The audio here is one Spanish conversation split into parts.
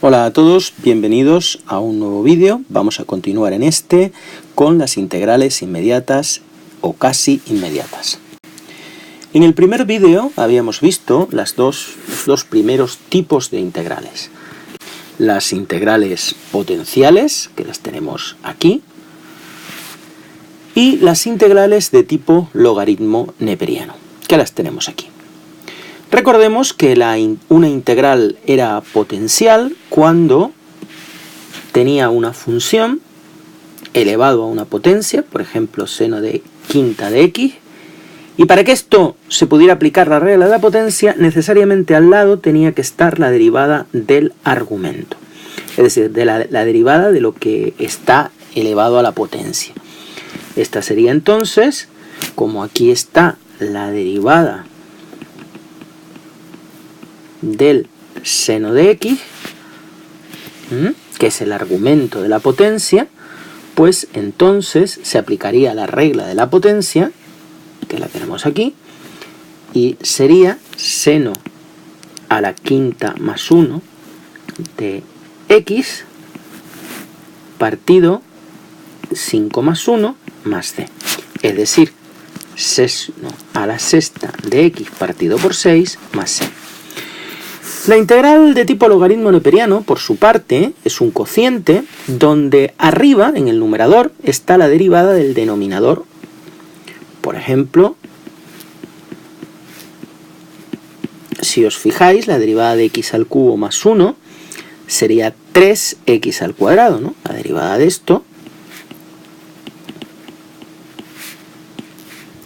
Hola a todos, bienvenidos a un nuevo vídeo. Vamos a continuar en este con las integrales inmediatas o casi inmediatas. En el primer vídeo habíamos visto los dos primeros tipos de integrales. Las integrales potenciales, que las tenemos aquí, y las integrales de tipo logaritmo neperiano, que las tenemos aquí. Recordemos que una integral era potencial cuando tenía una función elevado a una potencia, por ejemplo, seno de quinta de x, y para que esto se pudiera aplicar la regla de la potencia, necesariamente al lado tenía que estar la derivada del argumento, es decir, de la derivada de lo que está elevado a la potencia. Esta sería entonces, como aquí está la derivada del seno de x, que es el argumento de la potencia, pues entonces se aplicaría la regla de la potencia, que la tenemos aquí, y sería seno a la quinta más 1 de x partido 5 más 1 más c, es decir, seno a la sexta de x partido por 6 más c. La integral de tipo logaritmo neperiano, por su parte, es un cociente donde arriba, en el numerador, está la derivada del denominador. Por ejemplo, si os fijáis, la derivada de x al cubo más 1 sería 3x al cuadrado, ¿no? La derivada de esto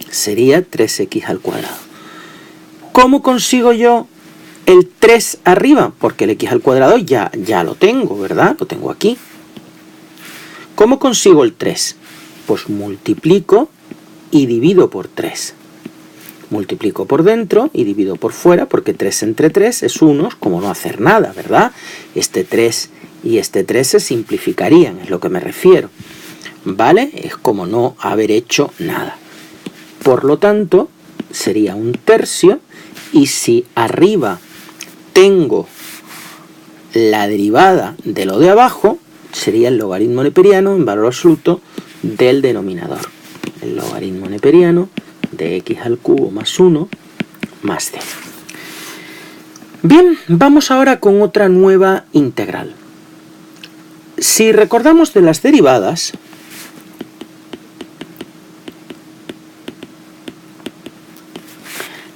sería 3x al cuadrado. ¿Cómo consigo yo el 3 arriba? Porque el x al cuadrado ya lo tengo, ¿verdad? Lo tengo aquí. ¿Cómo consigo el 3? Pues multiplico y divido por 3. Multiplico por dentro y divido por fuera, porque 3 entre 3 es 1, como no hacer nada, ¿verdad? Este 3 y este 3 se simplificarían, es lo que me refiero, ¿vale? Es como no haber hecho nada. Por lo tanto, sería un tercio, y si arriba tengo la derivada de lo de abajo, sería el logaritmo neperiano en valor absoluto del denominador. El logaritmo neperiano de x al cubo más 1 más c. Bien, vamos ahora con otra nueva integral. Si recordamos de las derivadas,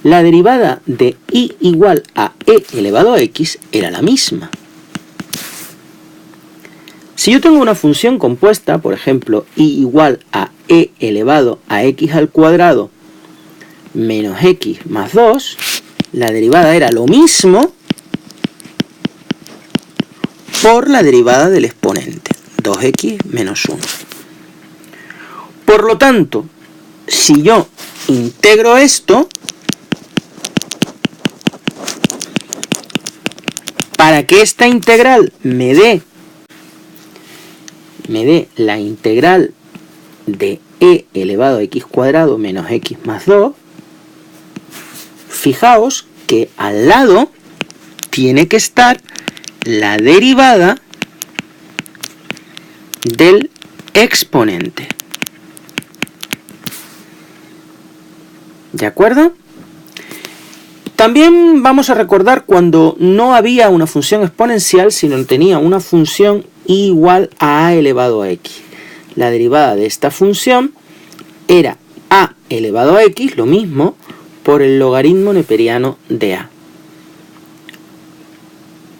la derivada de y igual a e elevado a x era la misma. Si yo tengo una función compuesta, por ejemplo, y igual a e elevado a x al cuadrado menos x más 2, la derivada era lo mismo por la derivada del exponente, 2x menos 1. Por lo tanto, si yo integro esto, para que esta integral me dé la integral de e elevado a x cuadrado menos x más 2, fijaos que al lado tiene que estar la derivada del exponente. ¿De acuerdo? También vamos a recordar cuando no había una función exponencial, sino tenía una función igual a a elevado a x. La derivada de esta función era a elevado a x, lo mismo, por el logaritmo neperiano de a.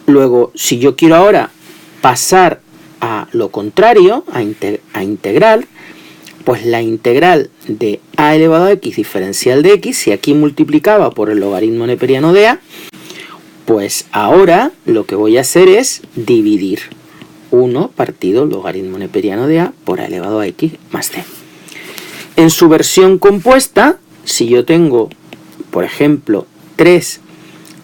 Luego, si yo quiero ahora pasar a lo contrario, a integral, pues la integral de a elevado a x diferencial de x, si aquí multiplicaba por el logaritmo neperiano de a, pues ahora lo que voy a hacer es dividir 1 partido logaritmo neperiano de a por a elevado a x más c. En su versión compuesta, si yo tengo, por ejemplo, 3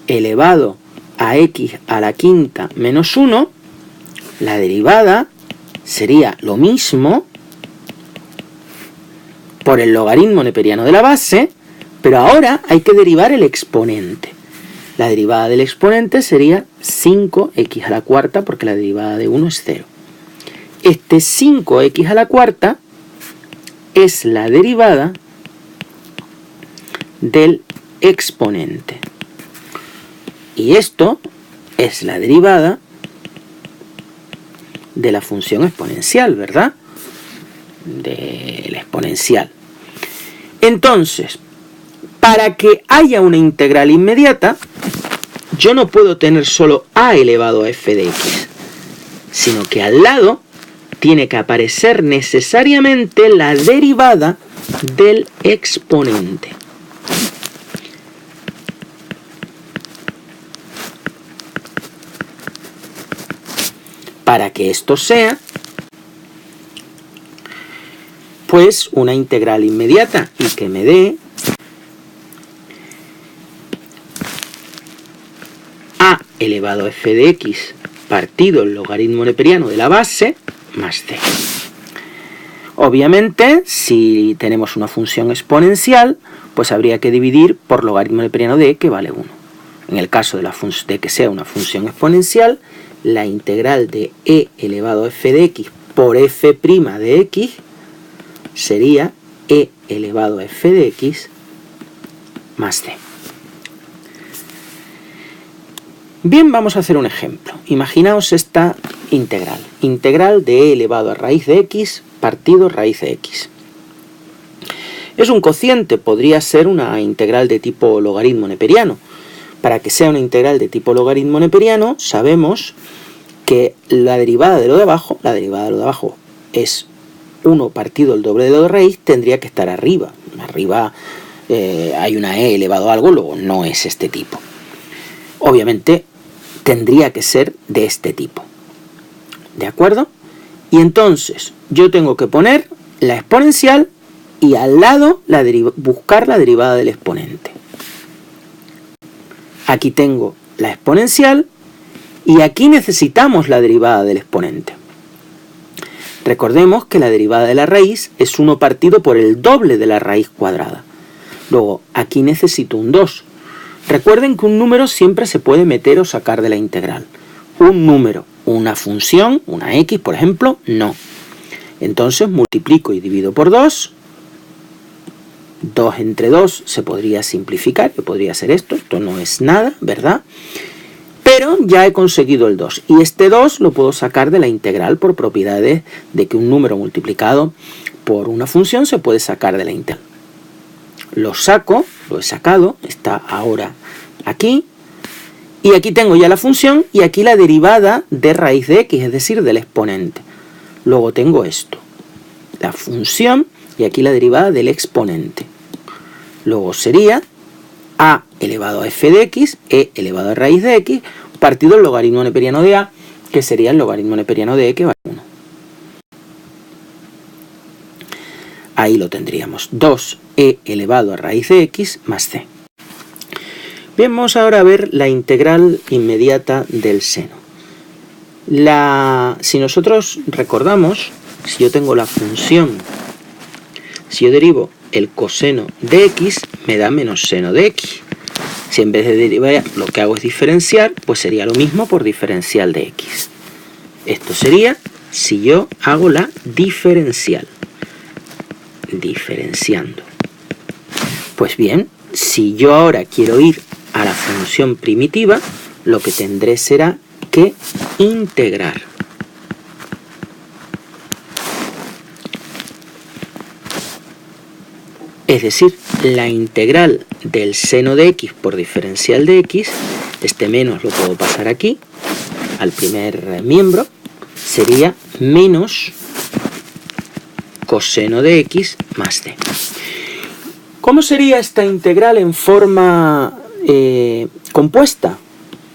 elevado a x a la quinta menos 1, la derivada sería lo mismo por el logaritmo neperiano de la base, pero ahora hay que derivar el exponente. La derivada del exponente sería 5x a la cuarta, porque la derivada de 1 es 0. Este 5x a la cuarta es la derivada del exponente. Y esto es la derivada de la función exponencial, ¿verdad? Del exponencial. Entonces, para que haya una integral inmediata, yo no puedo tener solo a elevado a f de x, sino que al lado tiene que aparecer necesariamente la derivada del exponente. Para que esto sea, pues, una integral inmediata y que me dé a elevado a f de x partido el logaritmo neperiano de la base más c. Obviamente, si tenemos una función exponencial, pues habría que dividir por logaritmo neperiano de e, que vale 1. En el caso de que sea una función exponencial, la integral de e elevado a f de x por f' de x sería e elevado a f de x más c. Bien, vamos a hacer un ejemplo. Imaginaos esta integral. Integral de e elevado a raíz de x partido raíz de x. Es un cociente, podría ser una integral de tipo logaritmo neperiano. Para que sea una integral de tipo logaritmo neperiano, sabemos que la derivada de lo de abajo es 1 partido el doble de lo de raíz, tendría que estar arriba. Arriba hay una e elevado a algo, luego no es este tipo. Obviamente tendría que ser de este tipo. ¿De acuerdo? Y entonces yo tengo que poner la exponencial y al lado buscar la derivada del exponente. Aquí tengo la exponencial y aquí necesitamos la derivada del exponente. Recordemos que la derivada de la raíz es 1 partido por el doble de la raíz cuadrada. Luego, aquí necesito un 2. Recuerden que un número siempre se puede meter o sacar de la integral. Un número, una función, una x, por ejemplo, no. Entonces multiplico y divido por 2. 2 entre 2 se podría simplificar, que podría ser esto no es nada, ¿verdad? Pero ya he conseguido el 2, y este 2 lo puedo sacar de la integral por propiedades de que un número multiplicado por una función se puede sacar de la integral. Lo saco, lo he sacado, está ahora aquí, y aquí tengo ya la función, y aquí la derivada de raíz de x, es decir, del exponente. Luego tengo esto, la función, y aquí la derivada del exponente. Luego sería a elevado a f de x, e elevado a raíz de x, partido el logaritmo neperiano de a, que sería el logaritmo neperiano de e, que vale 1. Ahí lo tendríamos, 2e elevado a raíz de x más c. Bien, vamos ahora a ver la integral inmediata del seno. Si nosotros recordamos, si yo tengo la función, si yo derivo el coseno de x, me da menos seno de x. Si en vez de derivar lo que hago es diferenciar, pues sería lo mismo por diferencial de x. Esto sería si yo hago la diferencial. Diferenciando. Pues bien, si yo ahora quiero ir a la función primitiva, lo que tendré será que integrar. Es decir, la integral del seno de x por diferencial de x, este menos lo puedo pasar aquí, al primer miembro, sería menos coseno de x más c. ¿Cómo sería esta integral en forma compuesta?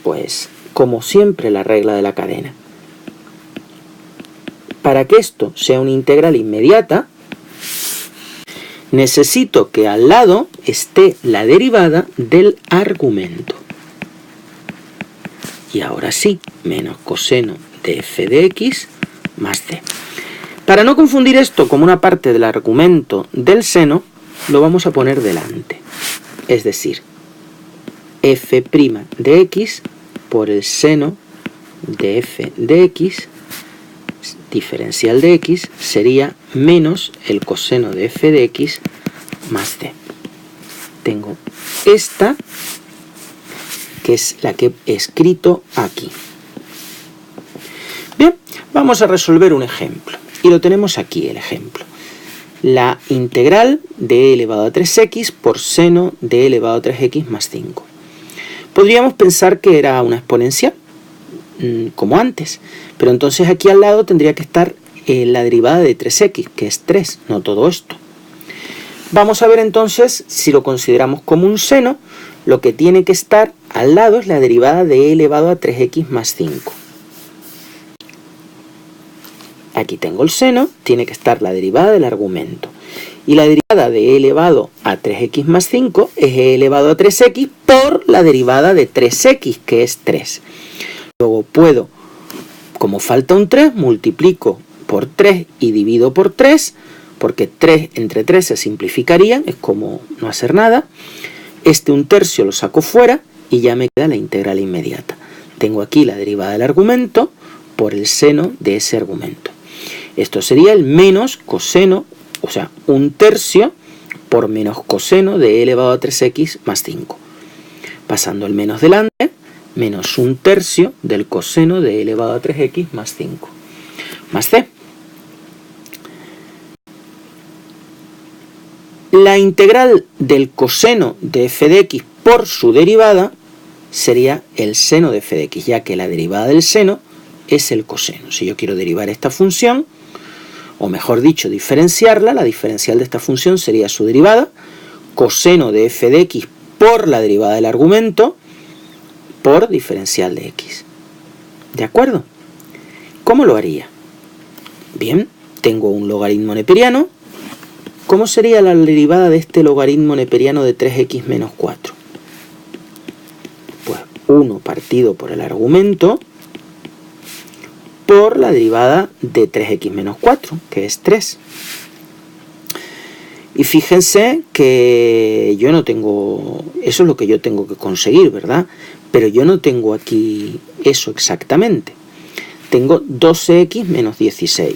Pues, como siempre, la regla de la cadena. Para que esto sea una integral inmediata, necesito que al lado esté la derivada del argumento. Y ahora sí, menos coseno de f de x más c. Para no confundir esto como una parte del argumento del seno, lo vamos a poner delante. Es decir, f' de x por el seno de f de x, diferencial de x, sería menos el coseno de f de x más c. Tengo esta, que es la que he escrito aquí. Bien, vamos a resolver un ejemplo. Y lo tenemos aquí, el ejemplo. La integral de e elevado a 3x por seno de e elevado a 3x más 5. Podríamos pensar que era una exponencial, como antes, pero entonces aquí al lado tendría que estar la derivada de 3x, que es 3, no todo esto. Vamos a ver entonces, si lo consideramos como un seno, lo que tiene que estar al lado es la derivada de e elevado a 3x más 5. Aquí tengo el seno, tiene que estar la derivada del argumento. Y la derivada de e elevado a 3x más 5 es e elevado a 3x por la derivada de 3x, que es 3. Luego puedo, como falta un 3, multiplico por 3 y divido por 3, porque 3 entre 3 se simplificarían, es como no hacer nada. Este 1/3 lo saco fuera y ya me queda la integral inmediata. Tengo aquí la derivada del argumento por el seno de ese argumento. Esto sería el menos coseno, o sea, 1/3 por menos coseno de e elevado a 3x más 5. Pasando el menos delante, menos 1/3 del coseno de e elevado a 3x más 5, más c. La integral del coseno de f de x por su derivada sería el seno de f de x, ya que la derivada del seno es el coseno. Si yo quiero derivar esta función, o mejor dicho, diferenciarla, la diferencial de esta función sería su derivada, coseno de f de x por la derivada del argumento, por diferencial de x. ¿De acuerdo? ¿Cómo lo haría? Bien, tengo un logaritmo neperiano. ¿Cómo sería la derivada de este logaritmo neperiano de 3x menos 4? Pues 1 partido por el argumento por la derivada de 3x menos 4, que es 3. Y fíjense que yo no tengo, eso es lo que yo tengo que conseguir, ¿verdad? Pero yo no tengo aquí eso exactamente. Tengo 12x menos 16,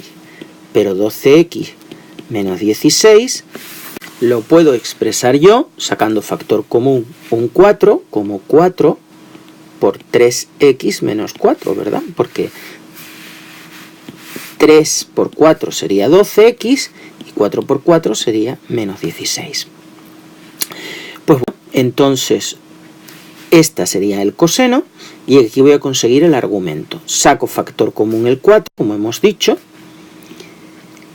pero 12x menos 16 lo puedo expresar yo sacando factor común un 4 como 4 por 3x menos 4, ¿verdad? Porque 3 por 4 sería 12x y 4 por 4 sería menos 16. Pues bueno, entonces esta sería el coseno y aquí voy a conseguir el argumento. Saco factor común el 4, como hemos dicho.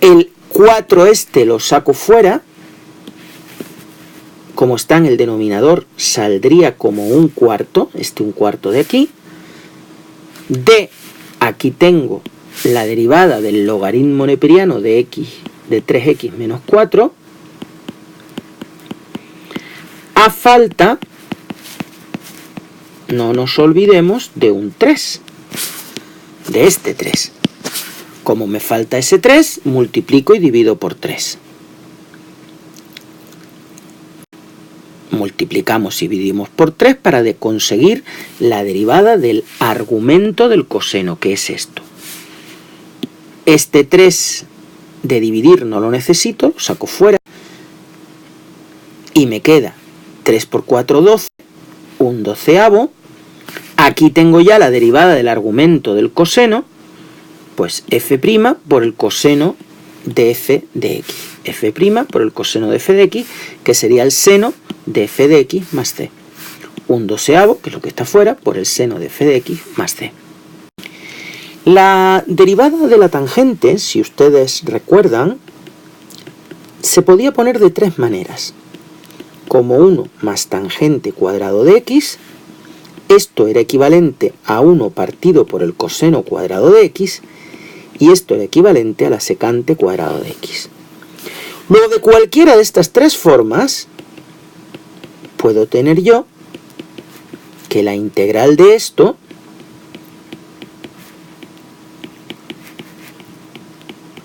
El 4 este lo saco fuera. Como está en el denominador, saldría como un cuarto, un cuarto de aquí. De aquí tengo la derivada del logaritmo neperiano de x de 3x menos 4. A falta, no nos olvidemos de un 3, de este 3. Como me falta ese 3, multiplico y divido por 3. Multiplicamos y dividimos por 3 para conseguir la derivada del argumento del coseno, que es esto. Este 3 de dividir no lo necesito, lo saco fuera. Y me queda 3 por 4, 12, un doceavo. Aquí tengo ya la derivada del argumento del coseno, pues f' por el coseno de f de x. F' por el coseno de f de x, que sería el seno de f de x más c. Un doceavo, que es lo que está fuera, por el seno de f de x más c. La derivada de la tangente, si ustedes recuerdan, se podía poner de tres maneras. Como 1 más tangente cuadrado de x, esto era equivalente a 1 partido por el coseno cuadrado de x, y esto era equivalente a la secante cuadrado de x. Luego, de cualquiera de estas tres formas, puedo tener yo que la integral de esto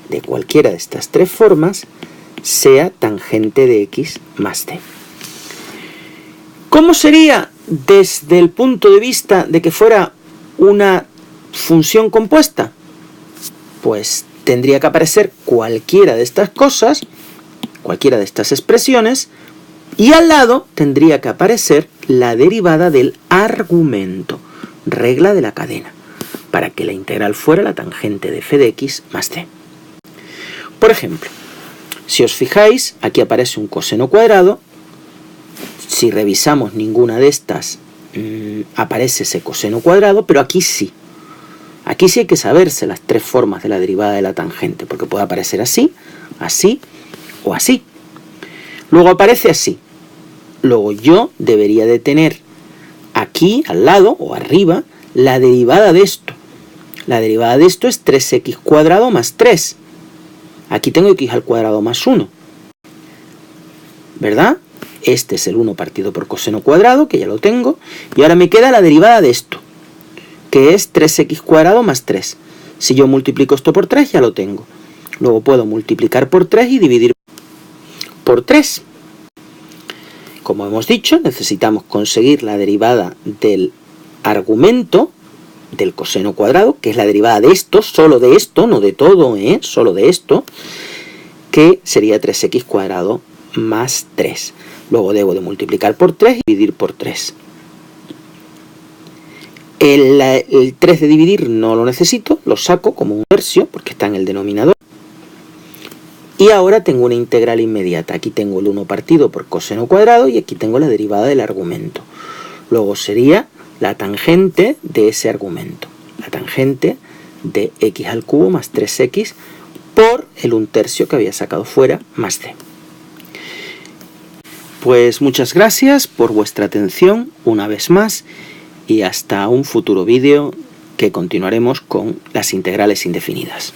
de cualquiera de estas tres formas sea tangente de x más t. ¿Cómo sería desde el punto de vista de que fuera una función compuesta? Pues tendría que aparecer cualquiera de estas cosas, cualquiera de estas expresiones, y al lado tendría que aparecer la derivada del argumento, regla de la cadena, para que la integral fuera la tangente de f de x más c. Por ejemplo, si os fijáis, aquí aparece un coseno cuadrado. Si revisamos ninguna de estas, aparece ese coseno cuadrado, pero aquí sí. Aquí sí hay que saberse las tres formas de la derivada de la tangente, porque puede aparecer así, así o así. Luego aparece así. Luego yo debería de tener aquí, al lado o arriba, la derivada de esto. La derivada de esto es 3x cuadrado más 3. Aquí tengo x al cuadrado más 1. ¿Verdad? Este es el 1 partido por coseno cuadrado, que ya lo tengo. Y ahora me queda la derivada de esto, que es 3x cuadrado más 3. Si yo multiplico esto por 3, ya lo tengo. Luego puedo multiplicar por 3 y dividir por 3. Como hemos dicho, necesitamos conseguir la derivada del argumento del coseno cuadrado, que es la derivada de esto, solo de esto, no de todo, solo de esto, que sería 3x cuadrado más 3. Luego debo de multiplicar por 3 y dividir por 3. El 3 de dividir no lo necesito, lo saco como un tercio porque está en el denominador. Y ahora tengo una integral inmediata. Aquí tengo el 1 partido por coseno cuadrado y aquí tengo la derivada del argumento. Luego sería la tangente de ese argumento. La tangente de x al cubo más 3x por el 1/3 que había sacado fuera más c. Pues muchas gracias por vuestra atención una vez más y hasta un futuro vídeo que continuaremos con las integrales indefinidas.